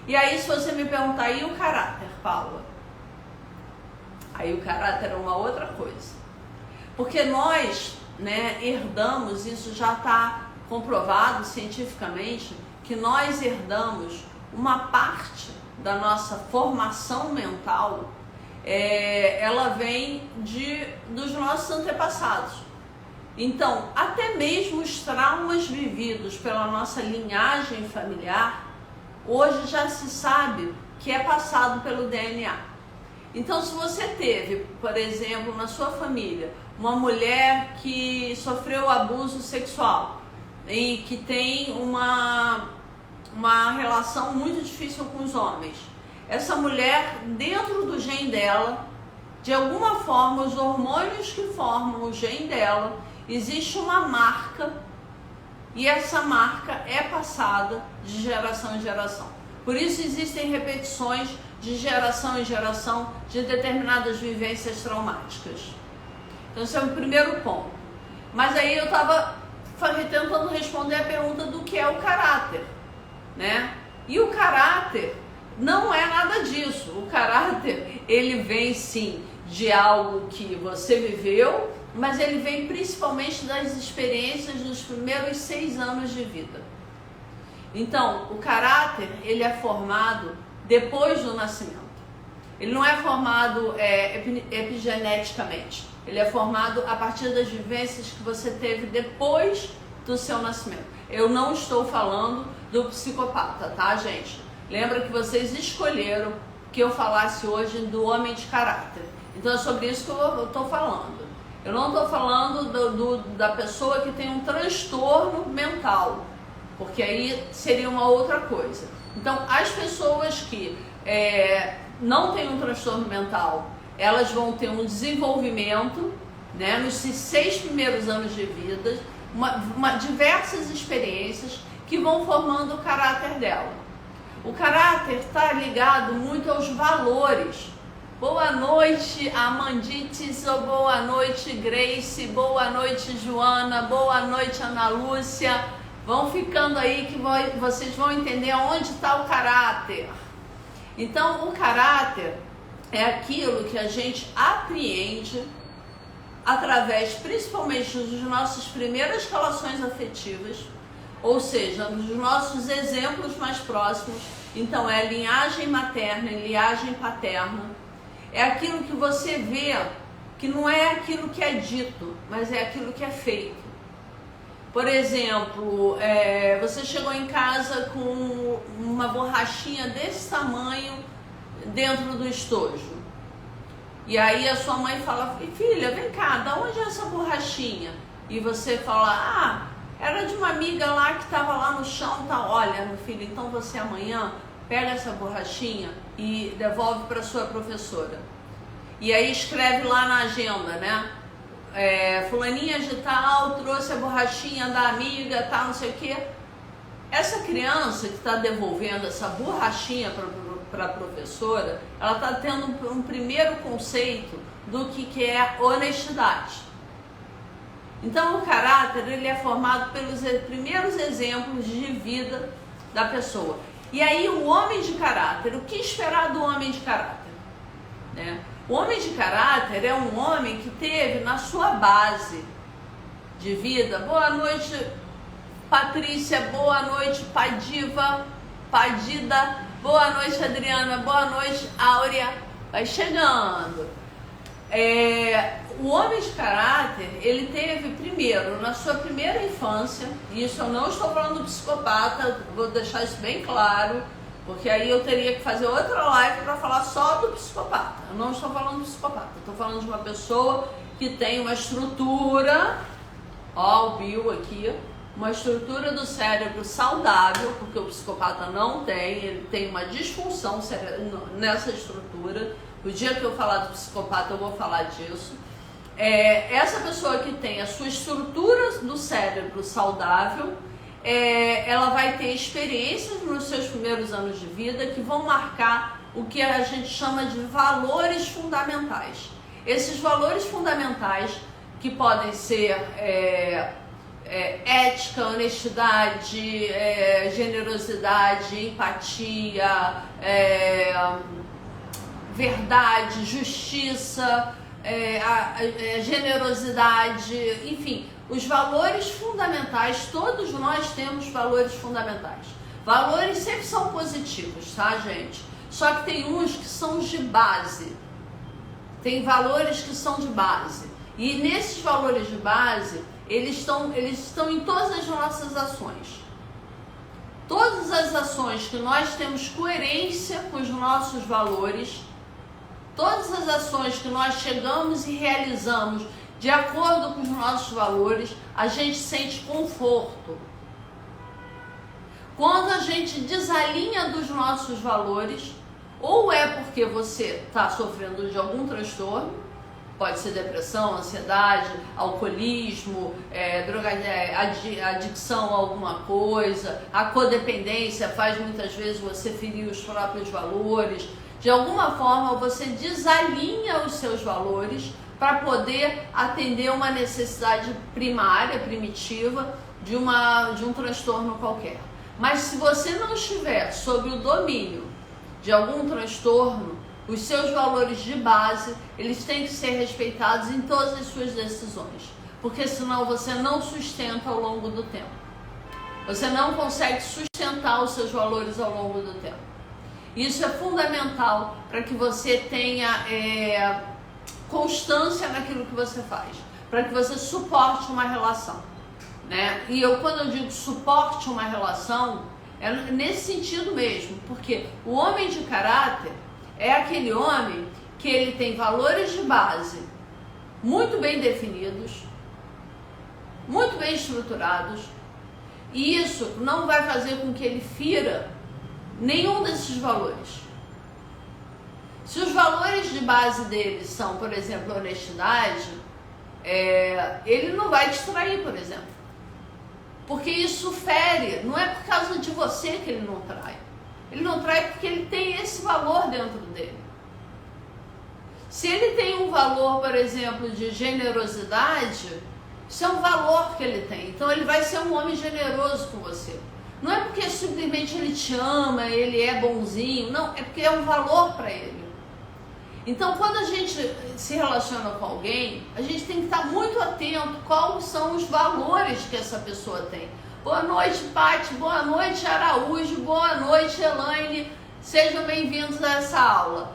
E aí, se você me perguntar, e o caráter, Paula? Aí o caráter é uma outra coisa. Porque nós, né, herdamos, isso já está comprovado cientificamente, que nós herdamos uma parte da nossa formação mental, ela vem dos nossos antepassados. Então, até mesmo os traumas vividos pela nossa linhagem familiar, hoje já se sabe que é passado pelo DNA. Então, se você teve, por exemplo, na sua família, uma mulher que sofreu abuso sexual e que tem uma relação muito difícil com os homens, essa mulher, dentro do gene dela, de alguma forma, os hormônios que formam o gene dela, existe uma marca e essa marca é passada de geração em geração. Por isso existem repetições de geração em geração de determinadas vivências traumáticas. Então esse é o primeiro ponto. Mas aí eu estava tentando responder a pergunta do que é o caráter, né? E o caráter não é nada disso. O caráter, ele vem sim de algo que você viveu, mas ele vem principalmente das experiências dos primeiros 6 anos de vida. Então, o caráter, ele é formado depois do nascimento. Ele não é formado epigeneticamente. Ele é formado a partir das vivências que você teve depois do seu nascimento. Eu não estou falando do psicopata, tá, gente? Lembra que vocês escolheram que eu falasse hoje do homem de caráter. Então é sobre isso que eu estou falando. Eu não estou falando da pessoa que tem um transtorno mental, porque aí seria uma outra coisa. Então, as pessoas que não têm um transtorno mental, elas vão ter um desenvolvimento, né, nos 6 primeiros anos de vida, diversas experiências que vão formando o caráter dela. O caráter está ligado muito aos valores. Boa noite, Amandites, ou boa noite, Grace, boa noite, Joana, boa noite, Ana Lúcia. Vão ficando aí que vocês vão entender onde está o caráter. Então, o caráter é aquilo que a gente apreende através, principalmente, das nossas primeiras relações afetivas, ou seja, dos nossos exemplos mais próximos. Então, é linhagem materna e linhagem paterna. É aquilo que você vê, que não é aquilo que é dito, mas é aquilo que é feito. Por exemplo, você chegou em casa com uma borrachinha desse tamanho dentro do estojo. E aí a sua mãe fala, filha, vem cá, da onde é essa borrachinha? E você fala, era de uma amiga lá que estava lá no chão, tá? Olha, meu filho, então você amanhã pega essa borrachinha e devolve para sua professora. E aí escreve lá na agenda, né? Fulaninha de tal trouxe a borrachinha da amiga, tal, não sei o quê. Essa criança que está devolvendo essa borrachinha para a professora, ela está tendo um primeiro conceito do que é honestidade. Então o caráter, ele é formado pelos primeiros exemplos de vida da pessoa. E aí o homem de caráter, o que esperar do homem de caráter? Né? O homem de caráter é um homem que teve na sua base de vida, boa noite Patrícia, boa noite Padiva, Padida, boa noite Adriana, boa noite Áurea, vai chegando. O homem de caráter, ele teve primeiro, na sua primeira infância, e isso eu não estou falando do psicopata, vou deixar isso bem claro, porque aí eu teria que fazer outra live para falar só do psicopata. Eu não estou falando do psicopata, eu estou falando de uma pessoa que tem uma estrutura, ó, o Bill aqui, uma estrutura do cérebro saudável, porque o psicopata não tem, ele tem uma disfunção nessa estrutura. O dia que eu falar do psicopata eu vou falar disso. Essa pessoa que tem a sua estrutura do cérebro saudável, ela vai ter experiências nos seus primeiros anos de vida que vão marcar o que a gente chama de valores fundamentais. Esses valores fundamentais que podem ser ética, honestidade, generosidade, empatia, verdade, justiça, generosidade, enfim, os valores fundamentais. Todos nós temos valores fundamentais. Valores sempre são positivos, tá, gente? Só que tem uns que são de base. Tem valores que são de base. E nesses valores de base, eles estão em todas as nossas ações. Todas as ações que nós temos coerência com os nossos valores, todas as ações que nós chegamos e realizamos de acordo com os nossos valores, a gente sente conforto. Quando a gente desalinha dos nossos valores, ou é porque você está sofrendo de algum transtorno, pode ser depressão, ansiedade, alcoolismo, adicção a alguma coisa, a codependência faz muitas vezes você ferir os próprios valores. De alguma forma você desalinha os seus valores para poder atender uma necessidade primária, primitiva, de um transtorno qualquer. Mas se você não estiver sob o domínio de algum transtorno, os seus valores de base, eles têm que ser respeitados em todas as suas decisões, porque senão você não sustenta ao longo do tempo. Você não consegue sustentar os seus valores ao longo do tempo. Isso é fundamental para que você tenha constância naquilo que você faz, para que você suporte uma relação, né? E quando eu digo suporte uma relação, é nesse sentido mesmo, porque o homem de caráter é aquele homem que ele tem valores de base muito bem definidos, muito bem estruturados, e isso não vai fazer com que ele fira nenhum desses valores. Se os valores de base dele são, por exemplo, honestidade, ele não vai te trair, por exemplo. Porque isso fere, não é por causa de você que ele não trai. Ele não trai porque ele tem esse valor dentro dele. Se ele tem um valor, por exemplo, de generosidade, isso é um valor que ele tem. Então ele vai ser um homem generoso com você. Não é porque simplesmente ele te ama, ele é bonzinho, não, é porque é um valor para ele. Então, quando a gente se relaciona com alguém, a gente tem que estar muito atento quais são os valores que essa pessoa tem. Boa noite, Paty, boa noite, Araújo, boa noite, Elaine, sejam bem-vindos a essa aula.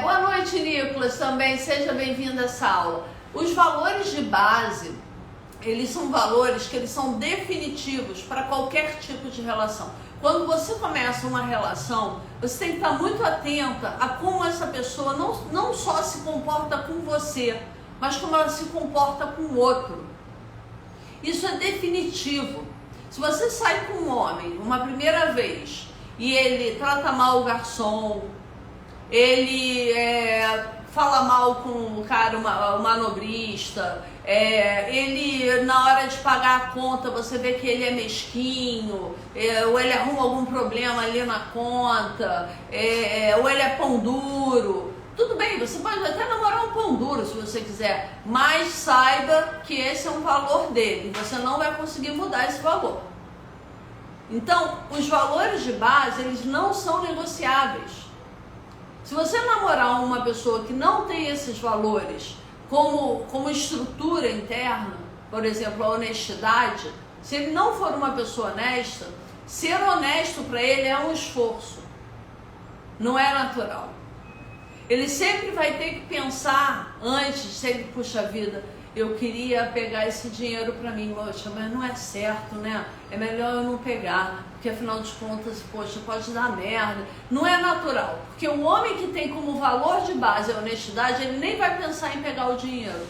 Boa noite, Nicolas, também, seja bem-vindo a essa aula. Os valores de base, eles são valores que eles são definitivos para qualquer tipo de relação. Quando você começa uma relação, você tem que estar muito atenta a como essa pessoa não só se comporta com você, mas como ela se comporta com o outro. Isso é definitivo. Se você sai com um homem uma primeira vez e ele trata mal o garçom, ele fala mal com o cara, o manobrista, ele na hora de pagar a conta você vê que ele é mesquinho, ou ele arruma algum problema ali na conta, ou ele é pão duro. Tudo bem, você pode até namorar um pão duro se você quiser, mas saiba que esse é um valor dele, você não vai conseguir mudar esse valor. Então, os valores de base, eles não são negociáveis. Se você namorar uma pessoa que não tem esses valores como estrutura interna, por exemplo, a honestidade, se ele não for uma pessoa honesta, ser honesto para ele é um esforço, não é natural. Ele sempre vai ter que pensar antes, se ele, puxa vida, eu queria pegar esse dinheiro para mim, poxa, mas não é certo, né? É melhor eu não pegar, porque afinal de contas, poxa, pode dar merda. Não é natural, porque o homem que tem como valor de base a honestidade, ele nem vai pensar em pegar o dinheiro.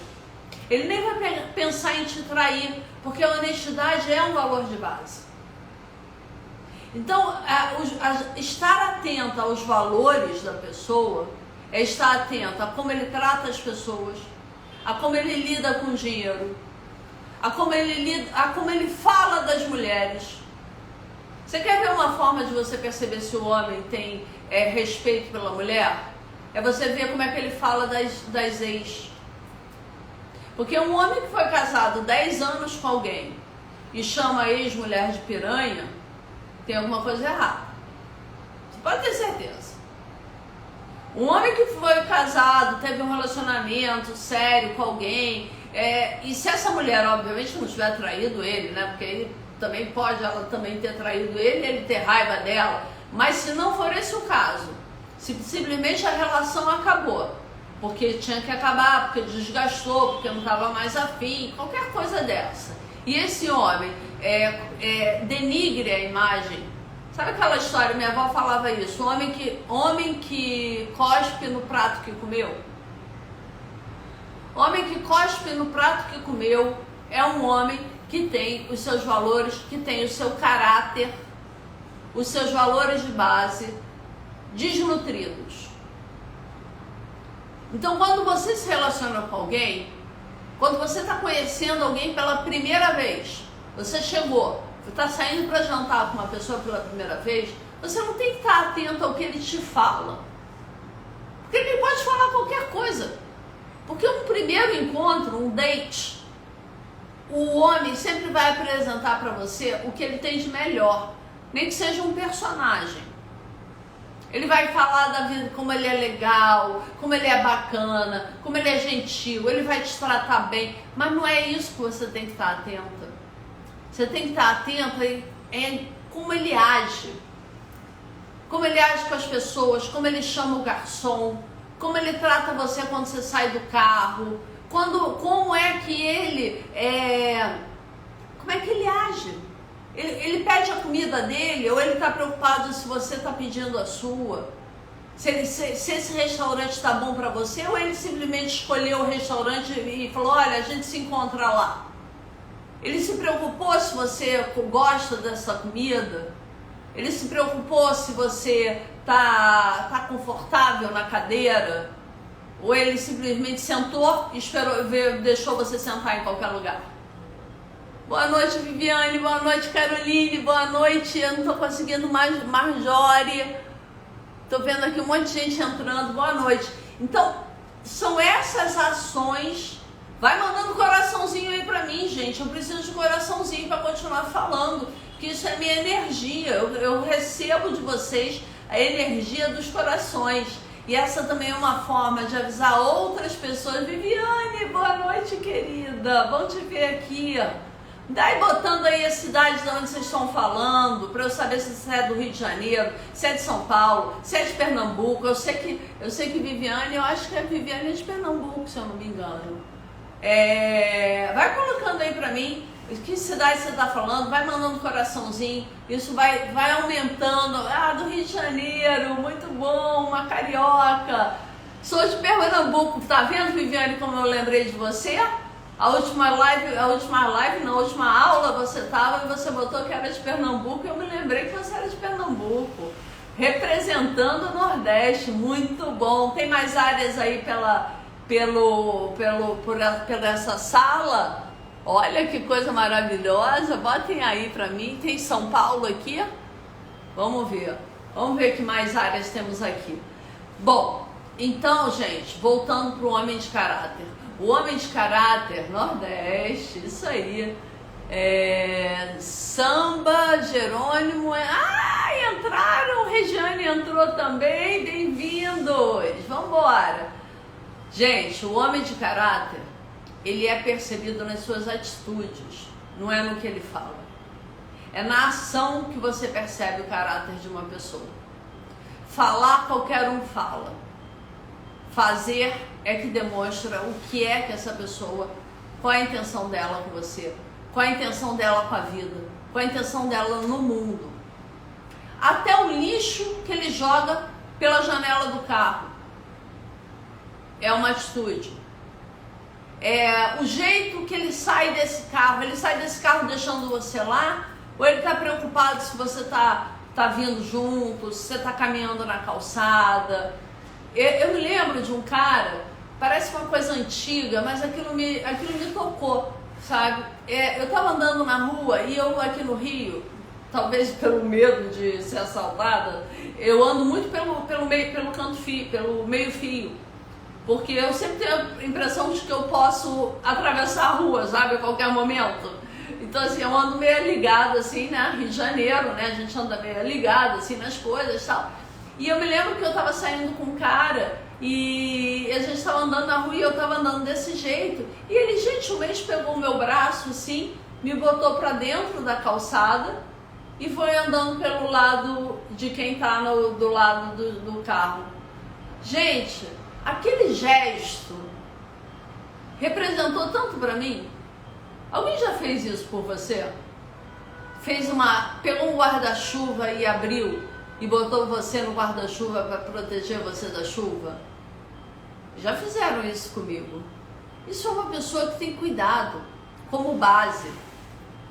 Ele nem vai pensar em te trair, porque a honestidade é um valor de base. Então, estar atento aos valores da pessoa é estar atento a como ele trata as pessoas, a como ele lida com o dinheiro, a como ele fala das mulheres. Você quer ver uma forma de você perceber se o homem tem respeito pela mulher? É você ver como é que ele fala das ex. Porque um homem que foi casado 10 anos com alguém e chama a ex-mulher de piranha, tem alguma coisa errada. Você pode ter certeza. Um homem que foi casado, teve um relacionamento sério com alguém, e se essa mulher, obviamente, não tiver traído ele, né? Porque ele também pode, ela também ter traído ele ter raiva dela. Mas se não for esse o caso, se simplesmente a relação acabou, porque tinha que acabar, porque desgastou, porque não estava mais afim, qualquer coisa dessa. E esse homem denigre a imagem. Sabe aquela história, minha avó falava isso, homem que cospe no prato que comeu? Homem que cospe no prato que comeu é um homem que tem os seus valores, que tem o seu caráter, os seus valores de base desnutridos. Então, quando você se relaciona com alguém, quando você está conhecendo alguém pela primeira vez, você chegou, você está saindo para jantar com uma pessoa pela primeira vez, você não tem que estar atento ao que ele te fala. Porque ele pode falar qualquer coisa. Porque um primeiro encontro, um date, o homem sempre vai apresentar para você o que ele tem de melhor, nem que seja um personagem. Ele vai falar da vida, como ele é legal, como ele é bacana, como ele é gentil, ele vai te tratar bem, mas não é isso que você tem que estar atenta. Você tem que estar atenta em como ele age com as pessoas, como ele chama o garçom, como ele trata você quando você sai do carro, como é que ele age. Ele pede a comida dele ou ele está preocupado se você está pedindo a sua? Se esse restaurante está bom para você ou ele simplesmente escolheu o restaurante e falou, olha, a gente se encontra lá. Ele se preocupou se você gosta dessa comida? Ele se preocupou se você tá confortável na cadeira? Ou ele simplesmente sentou e deixou você sentar em qualquer lugar? Boa noite, Viviane. Boa noite, Caroline. Boa noite. Eu não estou conseguindo mais, Marjorie. Estou vendo aqui um monte de gente entrando. Boa noite. Então, são essas ações. Vai mandando coraçãozinho aí pra mim, gente. Eu preciso de coraçãozinho para continuar falando. Que isso é minha energia. Eu recebo de vocês a energia dos corações. E essa também é uma forma de avisar outras pessoas. Viviane, boa noite, querida. Bom te ver aqui. Daí botando aí a cidade de onde vocês estão falando, para eu saber se você é do Rio de Janeiro, se é de São Paulo, se é de Pernambuco. Eu sei que Viviane, eu acho que a Viviane é de Pernambuco, se eu não me engano. Vai colocando aí pra mim que cidade você tá falando, vai mandando coraçãozinho, isso vai aumentando. Ah, do Rio de Janeiro, muito bom, uma carioca. Sou de Pernambuco, tá vendo, Viviane, como eu lembrei de você? A última aula você tava e você botou que era de Pernambuco e eu me lembrei que você era de Pernambuco. Representando o Nordeste, muito bom. Tem mais áreas aí por essa sala? Olha que coisa maravilhosa. Botem aí pra mim. Tem São Paulo aqui? Vamos ver que mais áreas temos aqui. Bom, então, gente, voltando pro homem de caráter. O homem de caráter, Nordeste, isso aí. Samba, Jerônimo. Entraram, Regiane entrou também. Bem-vindos. Vamos embora. Gente, o homem de caráter, ele é percebido nas suas atitudes, não é no que ele fala. É na ação que você percebe o caráter de uma pessoa. Falar, qualquer um fala. Fazer é que demonstra o que é que essa pessoa, qual é a intenção dela com você, qual é a intenção dela com a vida, qual é a intenção dela no mundo. Até o lixo que ele joga pela janela do carro é uma atitude. O jeito que ele sai desse carro deixando você lá, ou ele está preocupado se você tá vindo junto, se você está caminhando na calçada. Eu me lembro de um cara, parece uma coisa antiga, mas aquilo me tocou, sabe? Eu estava andando na rua e eu aqui no Rio, talvez pelo medo de ser assaltada, eu ando muito pelo meio fio. Porque eu sempre tenho a impressão de que eu posso atravessar a rua, sabe, a qualquer momento. Então, assim, eu ando meio ligado, assim, né, Rio de Janeiro, né, a gente anda meio ligado, assim, nas coisas e tal. E eu me lembro que eu tava saindo com um cara e a gente tava andando na rua e eu tava andando desse jeito. E ele gentilmente pegou o meu braço, assim, me botou pra dentro da calçada e foi andando pelo lado de quem tá do lado do carro. Gente, aquele gesto representou tanto pra mim. Alguém já fez isso por você? Pegou um guarda-chuva e abriu e botou você no guarda-chuva para proteger você da chuva? Já fizeram isso comigo. Isso é uma pessoa que tem cuidado como base.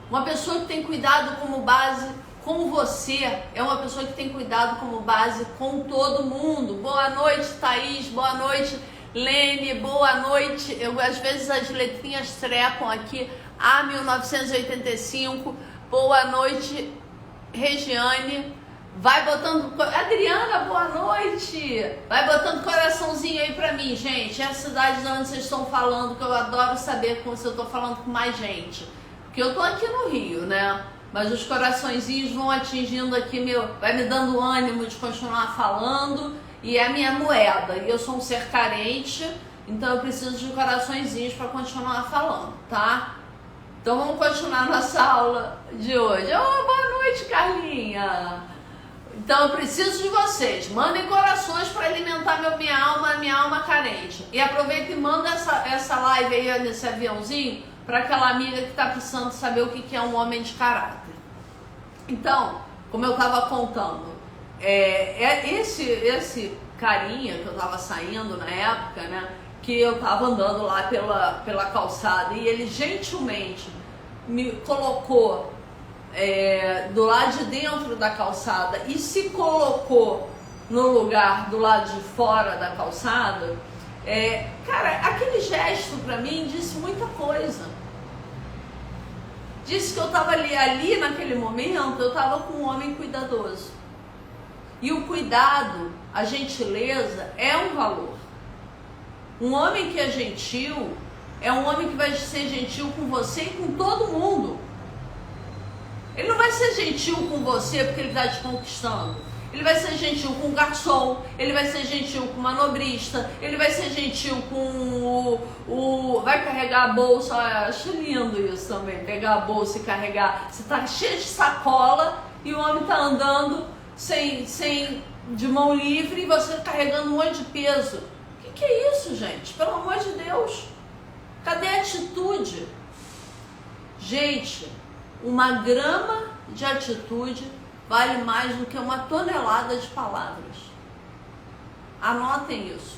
Uma pessoa que tem cuidado como base com você é uma pessoa que tem cuidado como base com todo mundo. Boa noite, Thaís. Boa noite, Lene. Boa noite. Às vezes as letrinhas trepam aqui. A1985. Boa noite, Regiane. Vai botando... Adriana, boa noite. Vai botando coraçãozinho aí pra mim, gente. É a cidade de onde vocês estão falando, que eu adoro saber se eu tô falando com mais gente. Porque eu tô aqui no Rio, né? Mas os coraçõezinhos vão atingindo aqui, vai me dando ânimo de continuar falando. E é a minha moeda. E eu sou um ser carente, então eu preciso de coraçõezinhos para continuar falando, tá? Então vamos continuar nossa aula de hoje. Boa noite, Carlinha. Então eu preciso de vocês. Mandem corações para alimentar minha alma carente. E aproveita e manda essa live aí nesse aviãozinho para aquela amiga que está precisando saber o que é um homem de caráter. Então, como eu estava contando, esse carinha que eu estava saindo na época, né? Que eu estava andando lá pela calçada e ele gentilmente me colocou do lado de dentro da calçada e se colocou no lugar do lado de fora da calçada. Cara, aquele gesto pra mim disse muita coisa. Disse que eu estava ali naquele momento, eu estava com um homem cuidadoso. E o cuidado, a gentileza é um valor. Um homem que é gentil é um homem que vai ser gentil com você e com todo mundo. Ele não vai ser gentil com você porque ele está te conquistando. Ele vai ser gentil com o garçom, ele vai ser gentil com o manobrista, ele vai ser gentil com vai carregar a bolsa. Eu acho lindo isso também, pegar a bolsa e carregar. Você está cheio de sacola e o homem está andando de mão livre e você carregando um monte de peso. Que é isso, gente? Pelo amor de Deus. Cadê a atitude? Gente, uma grama de atitude vale mais do que uma tonelada de palavras. Anotem isso.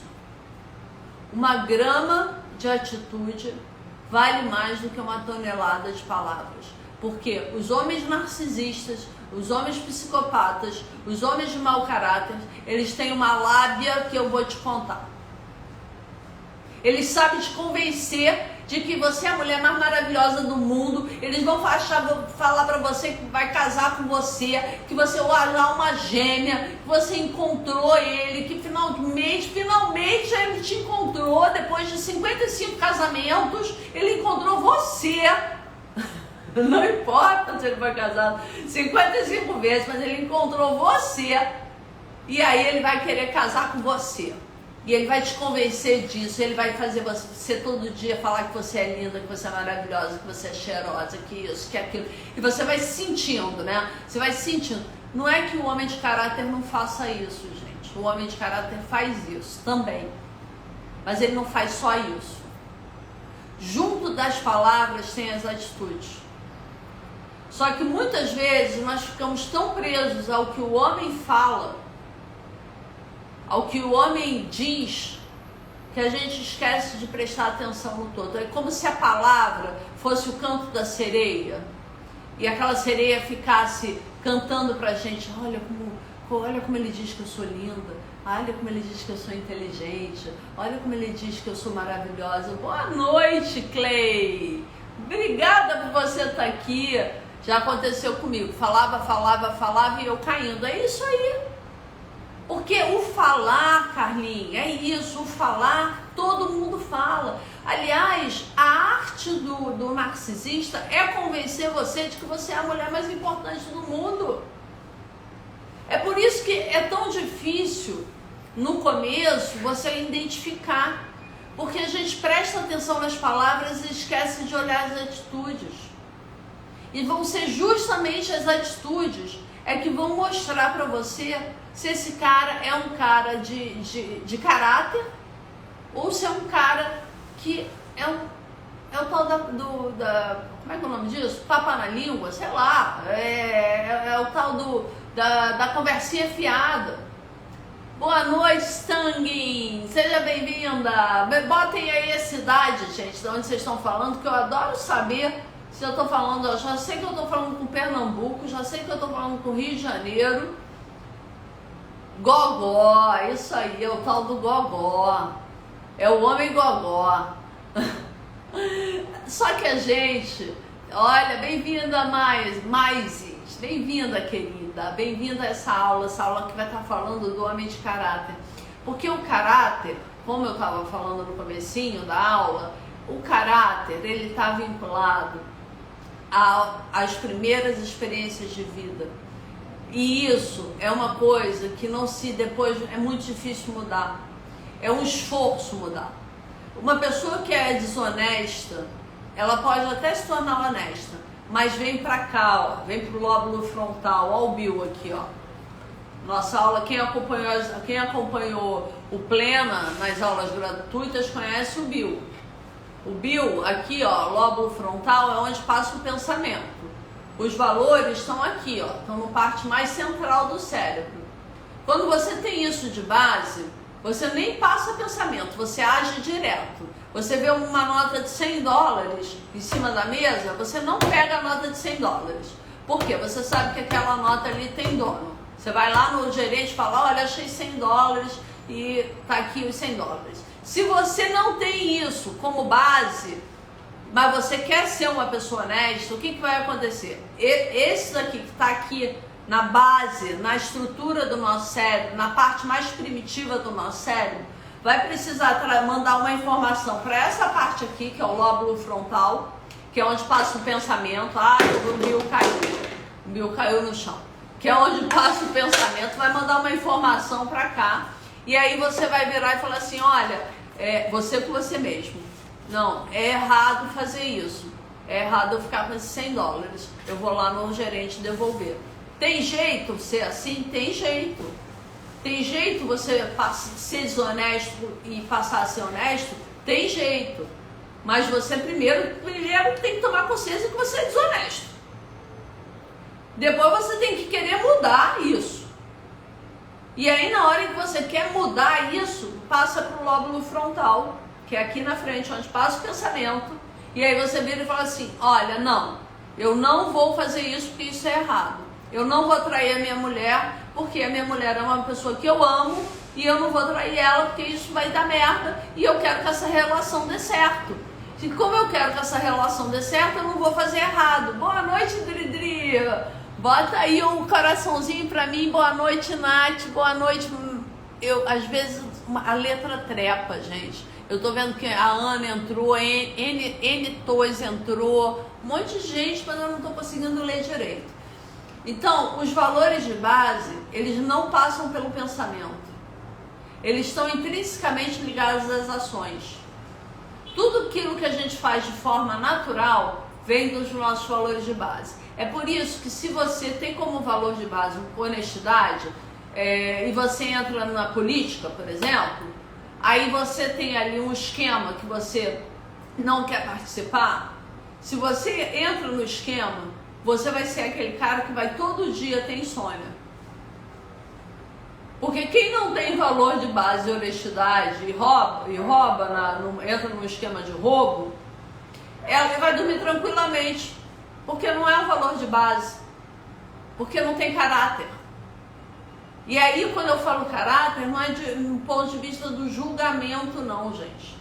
Uma grama de atitude vale mais do que uma tonelada de palavras. Porque os homens narcisistas, os homens psicopatas, os homens de mau caráter, eles têm uma lábia que eu vou te contar. Eles sabem te convencer de que você é a mulher mais maravilhosa do mundo. Eles vão falar pra você que vai casar com você, que você vai dar uma gêmea, que você encontrou ele, que finalmente ele te encontrou depois de 55 casamentos. Ele encontrou você. Não importa se ele foi casado 55 vezes, mas ele encontrou você. E aí ele vai querer casar com você. E ele vai te convencer disso, ele vai fazer você todo dia falar que você é linda, que você é maravilhosa, que você é cheirosa, que isso, que aquilo. E você vai se sentindo, né? Você vai se sentindo. Não é que o homem de caráter não faça isso, gente. O homem de caráter faz isso também. Mas ele não faz só isso. Junto das palavras tem as atitudes. Só que muitas vezes nós ficamos tão presos ao que o homem fala, ao que o homem diz, que a gente esquece de prestar atenção no todo. É como se a palavra fosse o canto da sereia e aquela sereia ficasse cantando pra gente: olha como ele diz que eu sou linda, olha como ele diz que eu sou inteligente, olha como ele diz que eu sou maravilhosa. Boa noite, Clay, obrigada por você estar aqui. Já aconteceu comigo, falava e eu caindo. É isso aí. Porque o falar, Carlinhos, é isso, o falar, todo mundo fala. Aliás, a arte do narcisista é convencer você de que você é a mulher mais importante do mundo. É por isso que é tão difícil, no começo, você identificar. Porque a gente presta atenção nas palavras e esquece de olhar as atitudes. E vão ser justamente as atitudes que vão mostrar para você se esse cara é um cara de caráter ou se é um cara que é o tal como é que é o nome disso? Papa na língua, sei lá, é o tal da conversinha fiada. Boa noite, Stanguin, seja bem-vinda. Botem aí a cidade, gente, de onde vocês estão falando, que eu adoro saber se eu estou falando, eu já sei que eu estou falando com Pernambuco, já sei que eu estou falando com Rio de Janeiro. Gogó, isso aí, é o tal do gogó, é o homem gogó. Só que a gente, olha, bem-vinda Maises, bem-vinda querida, bem-vinda a essa aula que vai estar falando do homem de caráter. Porque o caráter, como eu estava falando no comecinho da aula, o caráter, ele está vinculado às primeiras experiências de vida. E isso é uma coisa que depois é muito difícil mudar. É um esforço mudar. Uma pessoa que é desonesta, ela pode até se tornar honesta, mas vem pra cá, ó, vem pro lóbulo frontal, ó o Bill aqui, ó. Nossa aula, quem acompanhou o Plena nas aulas gratuitas conhece o Bill. O Bill, aqui, ó, lóbulo frontal é onde passa o pensamento. Os valores estão aqui, ó, estão na parte mais central do cérebro. Quando você tem isso de base, você nem passa pensamento, você age direto. Você vê uma nota de $100 em cima da mesa, você não pega a nota de $100. Por quê? Você sabe que aquela nota ali tem dono. Você vai lá no gerente e fala, olha, achei $100 e tá aqui os $100. Se você não tem isso como base, mas você quer ser uma pessoa honesta, o que vai acontecer? Esse daqui que está aqui na base, na estrutura do nosso cérebro, na parte mais primitiva do nosso cérebro, vai precisar mandar uma informação para essa parte aqui, que é o lóbulo frontal, que é onde passa o pensamento. O Bill caiu no chão. Que é onde passa o pensamento, vai mandar uma informação para cá, e aí você vai virar e falar assim, olha, você com você mesmo. Não, é errado fazer isso. É errado eu ficar com esses $100. Eu vou lá no gerente devolver. Tem jeito ser assim? Tem jeito. Tem jeito você ser desonesto e passar a ser honesto? Tem jeito. Mas você primeiro tem que tomar consciência que você é desonesto. Depois você tem que querer mudar isso. E aí na hora que você quer mudar isso, passa para o lóbulo frontal, que é aqui na frente, onde passa o pensamento, e aí você vira e fala assim, olha, não, eu não vou fazer isso porque isso é errado. Eu não vou trair a minha mulher, porque a minha mulher é uma pessoa que eu amo, e eu não vou trair ela porque isso vai dar merda, e eu quero que essa relação dê certo. E como eu quero que essa relação dê certo, eu não vou fazer errado. Boa noite, Dridri. Bota aí um coraçãozinho pra mim. Boa noite, Nath. Boa noite. Às vezes a letra trepa, gente. Eu tô vendo que a Ana entrou, N Toys entrou, um monte de gente, mas eu não tô conseguindo ler direito. Então, os valores de base, eles não passam pelo pensamento. Eles estão intrinsecamente ligados às ações. Tudo aquilo que a gente faz de forma natural vem dos nossos valores de base. É por isso que se você tem como valor de base honestidade, e você entra na política, por exemplo, aí você tem ali um esquema que você não quer participar. Se você entra no esquema, você vai ser aquele cara que vai todo dia ter insônia. Porque quem não tem valor de base e honestidade e entra num esquema de roubo, ele vai dormir tranquilamente. Porque não é um valor de base. Porque não tem caráter. E aí, quando eu falo caráter, não é do ponto de vista do julgamento, não, gente.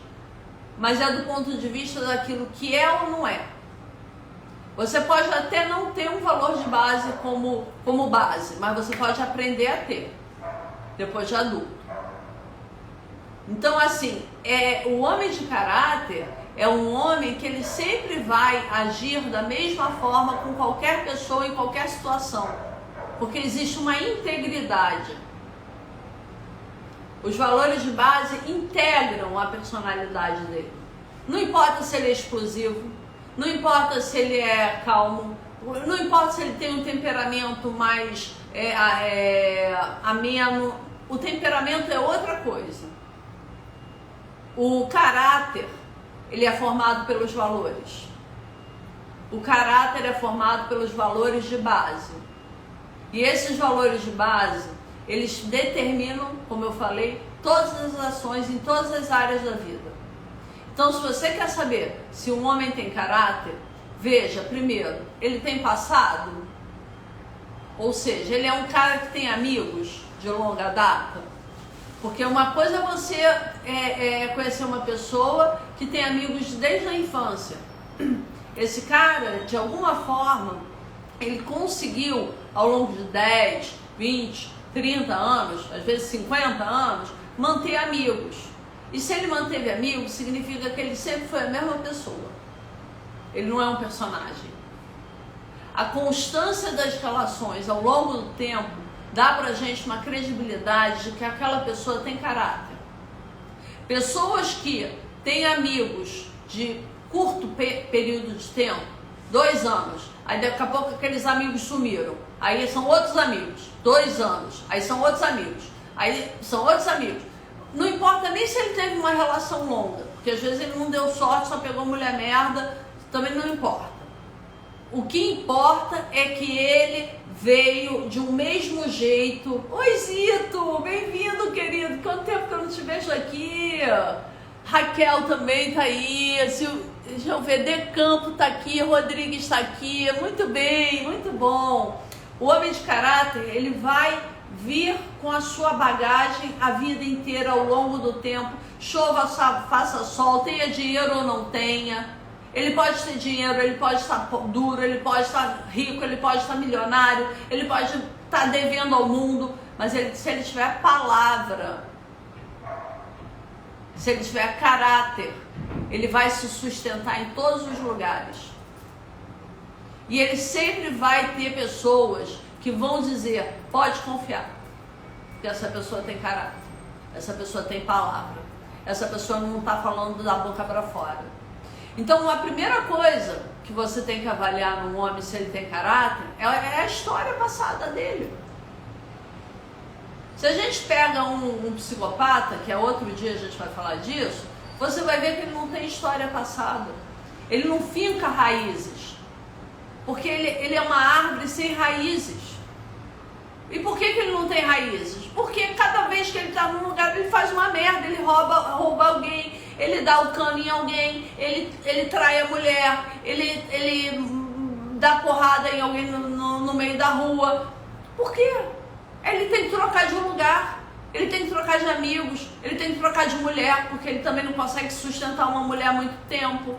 Mas é do ponto de vista daquilo que é ou não é. Você pode até não ter um valor de base como base, mas você pode aprender a ter, depois de adulto. Então, assim, o homem de caráter é um homem que ele sempre vai agir da mesma forma com qualquer pessoa em qualquer situação, porque existe uma integridade. Os valores de base integram a personalidade dele. Não importa se ele é explosivo, não importa se ele é calmo, não importa se ele tem um temperamento mais ameno, o temperamento é outra coisa. O caráter, ele é formado pelos valores. O caráter é formado pelos valores de base. E esses valores de base, eles determinam, como eu falei, todas as ações em todas as áreas da vida. Então, se você quer saber se um homem tem caráter, veja, primeiro, ele tem passado? Ou seja, ele é um cara que tem amigos de longa data? Porque uma coisa é você conhecer uma pessoa que tem amigos desde a infância. Esse cara, de alguma forma, ele conseguiu, ao longo de 10, 20, 30 anos, às vezes 50 anos, manter amigos. E se ele manteve amigos, significa que ele sempre foi a mesma pessoa. Ele não é um personagem. A constância das relações ao longo do tempo dá pra gente uma credibilidade de que aquela pessoa tem caráter. Pessoas que têm amigos de curto período de tempo, 2 anos, aí daqui a pouco aqueles amigos sumiram, aí são outros amigos, 2 anos, aí são outros amigos, aí são outros amigos. Não importa nem se ele teve uma relação longa, porque às vezes ele não deu sorte, só pegou mulher merda, também não importa. O que importa é que ele veio de um mesmo jeito. Oi, Zito, bem-vindo, querido. Quanto tempo que eu não te vejo aqui? Raquel também tá aí. Deixa eu ver, De Campo tá aqui, Rodrigues tá aqui. Muito bem, muito bom. O homem de caráter, ele vai vir com a sua bagagem a vida inteira, ao longo do tempo. Chova, faça sol, tenha dinheiro ou não tenha. Ele pode ter dinheiro, ele pode estar duro, ele pode estar rico, ele pode estar milionário, ele pode estar devendo ao mundo, mas se ele tiver palavra, se ele tiver caráter, ele vai se sustentar em todos os lugares. E ele sempre vai ter pessoas que vão dizer, pode confiar, que essa pessoa tem caráter, essa pessoa tem palavra, essa pessoa não está falando da boca para fora. Então, a primeira coisa que você tem que avaliar num homem se ele tem caráter é a história passada dele. Se a gente pega um psicopata, que é outro dia a gente vai falar disso, você vai ver que ele não tem história passada. Ele não finca raízes. Porque ele é uma árvore sem raízes. E por que ele não tem raízes? Porque cada vez que ele está num lugar, ele faz uma merda, ele rouba alguém, ele dá o cano em alguém, ele trai a mulher, ele dá porrada em alguém no meio da rua. Por quê? Ele tem que trocar de lugar, ele tem que trocar de amigos, ele tem que trocar de mulher, porque ele também não consegue sustentar uma mulher há muito tempo.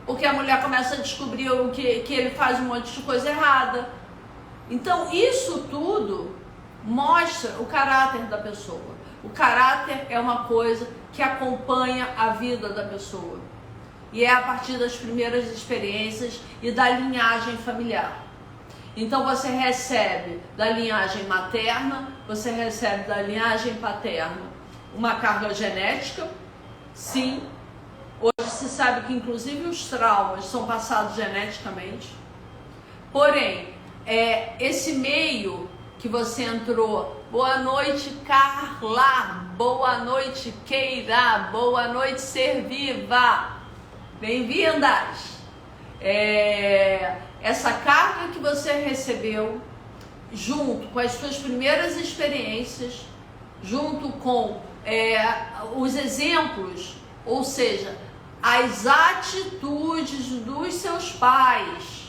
Porque a mulher começa a descobrir que ele faz um monte de coisa errada. Então, isso tudo mostra o caráter da pessoa. O caráter é uma coisa que acompanha a vida da pessoa. E é a partir das primeiras experiências e da linhagem familiar. Então, você recebe da linhagem materna, você recebe da linhagem paterna uma carga genética, sim. Hoje se sabe que, inclusive, os traumas são passados geneticamente. Porém, esse meio que você entrou, boa noite Carla, boa noite Keira, boa noite Ser Viva, bem-vindas. Essa carga que você recebeu, junto com as suas primeiras experiências, junto com os exemplos, ou seja, as atitudes dos seus pais,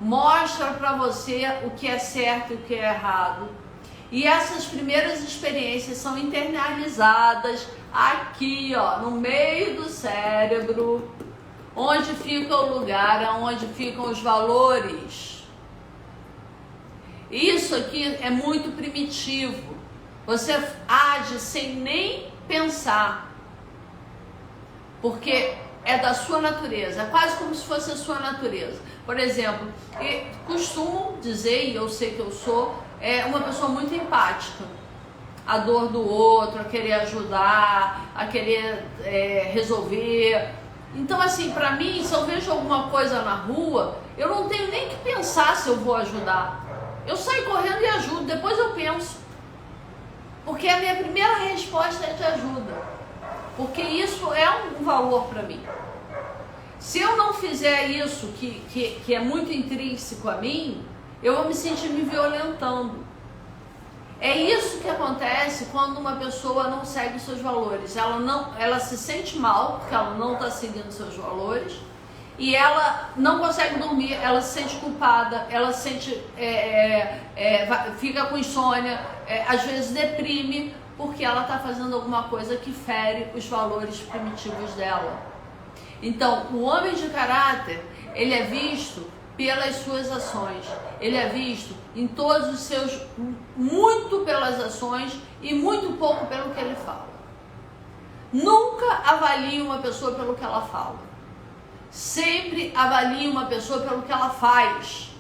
mostra para você o que é certo e o que é errado. E essas primeiras experiências são internalizadas aqui, ó, no meio do cérebro, onde fica o lugar onde ficam os valores. Isso aqui é muito primitivo. Você age sem nem pensar, porque é da sua natureza, é quase como se fosse a sua natureza. Por exemplo, costumo dizer, e eu sei que eu sou, uma pessoa muito empática. A dor do outro, a querer ajudar, a querer resolver. Então, assim, pra mim, se eu vejo alguma coisa na rua, eu não tenho nem que pensar se eu vou ajudar. Eu saio correndo e ajudo, depois eu penso. Porque a minha primeira resposta é de ajuda. Porque isso é um valor pra mim. Se eu não fizer isso, que é muito intrínseco a mim, eu vou me sentir me violentando. É isso que acontece quando uma pessoa não segue os seus valores. Ela se sente mal porque ela não está seguindo seus valores e ela não consegue dormir, ela se sente culpada, ela se sente, fica com insônia, às vezes deprime porque ela está fazendo alguma coisa que fere os valores primitivos dela. Então, o homem de caráter, ele é visto pelas suas ações, ele é visto em todos os seus, muito pelas ações e muito pouco pelo que ele fala. Nunca avalie uma pessoa pelo que ela fala, sempre avalie uma pessoa pelo que ela faz.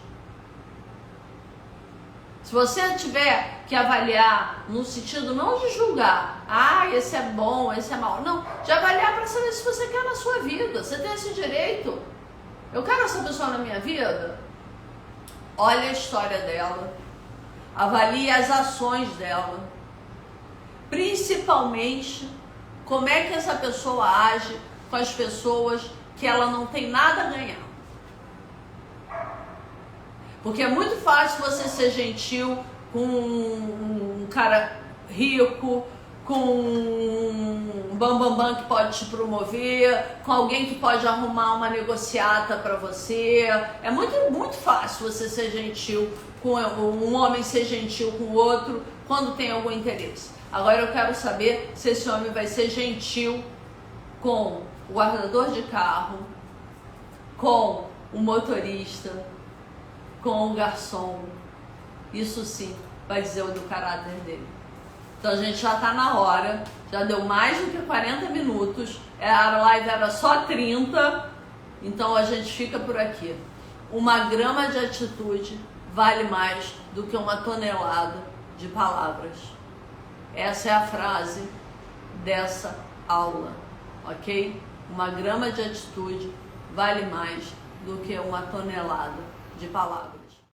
Se você tiver que avaliar no sentido não de julgar, esse é bom, esse é mau, não, de avaliar para saber se você quer na sua vida, você tem esse direito. Eu quero essa pessoa na minha vida? Olha a história dela, avalie as ações dela, principalmente como é que essa pessoa age com as pessoas que ela não tem nada a ganhar. Porque é muito fácil você ser gentil com um cara rico, com um bambambam que pode te promover, com alguém que pode arrumar uma negociata para você. É muito fácil você ser gentil com um homem, ser gentil com o outro quando tem algum interesse. Agora eu quero saber se esse homem vai ser gentil com o guardador de carro, com o motorista, com o garçom. Isso sim vai dizer o do caráter dele. Então a gente já está na hora, já deu mais do que 40 minutos, a live era só 30, então a gente fica por aqui. Uma grama de atitude vale mais do que uma tonelada de palavras. Essa é a frase dessa aula, ok? Uma grama de atitude vale mais do que uma tonelada de palavras.